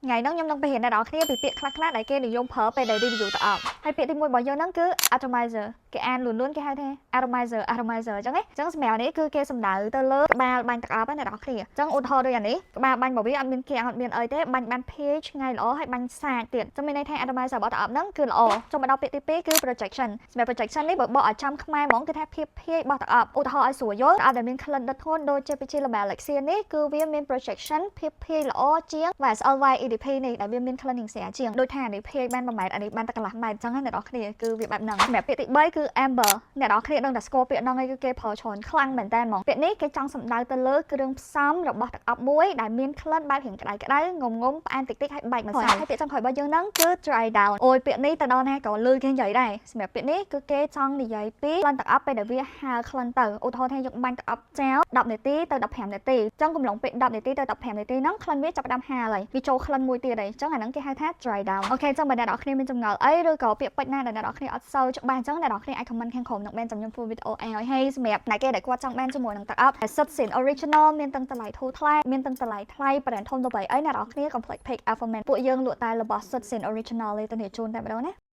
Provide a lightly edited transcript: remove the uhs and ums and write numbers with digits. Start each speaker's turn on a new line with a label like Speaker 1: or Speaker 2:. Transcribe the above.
Speaker 1: ngày đó nhom đangไปเห็นในดอกគ្នាពីពាក្យខ្លះៗដែលគេនិយមប្រើពេលដែល review ទៅអត់ហើយពាក្យទី1របស់យើងហ្នឹងគឺ atomizer គេអានលឿនៗគេហៅថា atomizer អញ្ចឹងណាអញ្ចឹងសម្រាប់នេះគឺគេសំដៅទៅលើក្បាលបាញ់ទាំងអស់ណាអ្នកនរគ្នាអញ្ចឹងឧទាហរណ៍ដូចអានេះក្បាលបាញ់របស់វាអត់មានគាំងអត់មានអីទេបាញ់បានភាយឆ្ងាយល្អហើយបាញ់សាច់ទៀតអញ្ចឹងមានន័យថា atomizer របស់ទាំងអស់ហ្នឹងគឺល្អចុះមកដល់ពាក្យទី2គឺ projection សម្រាប់ projection នេះបើបកឲ្យចំខ្មែរហ្មងគឺថាភាពភាយរបស់ទាំងអស់ឧទាហរណ៍ឲ្យស្រួលយល់តែដែលមានក្លិនដិតធ្ងន់ដូចជាពីជា label Lexia នេះគឺវាមាន projection ភាពភាយល្អជាង VSLY EDP នេះដែលវាមានក្លិនយ៉ាងស្រាលជាងដូចថានេះភាយបាន1ម៉ែត្រអានេះបានតែកន្លះម៉ែត្រអញ្ចឹងណាអ្នកនរគ្នាគឺវាបែបហ្នឹងសម្រាប់ពាក្យទី3គឺ amber អ្នកនរគ្នាដឹងតែស្គាល់ពាក្យហ្នឹងឯងគឺគេប្រើច្រើនខ្លាំងមែនតើហ្មងពាក្យនេះគេចង់សំដៅទៅលើគ្រឿងផ្សំរបស់ទាំងអស់មួយដែលមានក្លិនបែបរៀងក្តៅងុំផ្អែមតិចៗហើយបែកម្សៅហើយពាក្យចុងក្រោយរបស់យើងហ្នឹងគឺ dry down អូយពាក្យនេះទៅដល់ណាក៏លឺគេនិយាយដែរសម្រាប់ពាក្យនេះគឺគេចង់និយាយពីក្លិនទាំងអស់ពេលដែលវាហើរក្លិនទៅឧទាហរណ៍ថាយកបាញ់ទាំងអស់ចោល10នាទីទៅ15នាទីអញ្ចឹងកំឡុងពេល10នាទីទៅ15នាទីហ្នឹងក្លិនវាចាប់ផ្ដើមហើរហើយវាចូលក្លិនមួយទៀតហើយអញ្ចឹងអាហ្នឹងគេហៅថា dry down អូខេអញ្ចឹងបើអ្នកនរគ្នាមានចម្ងល់អីឬក៏ពាក្យពេចន៍ណាដែលអ្នកនរគ្នាអត់សូវច្បាស់អញ្ចឹងអ្នកនរគ្នាអាច comment ខាងក្រោមនឹងបានចាំខ្ញុំធ្វើវីដេអូឲ្យហើយសម្រាប់អ្នកគេដែលគាត់ចង់បានជាមួយនឹងទាំងអស់ Set Sin Original មានទាំងតម្លៃធូរថ្លៃមានទាំងតម្លៃថ្លៃប្រហែលធំទៅបីអីអ្នកនរគ្នា complete pick Alpha Man ពួកយើងលក់តែរបស់ Set Sin Original ទេទៅជូនតែម្ដងណា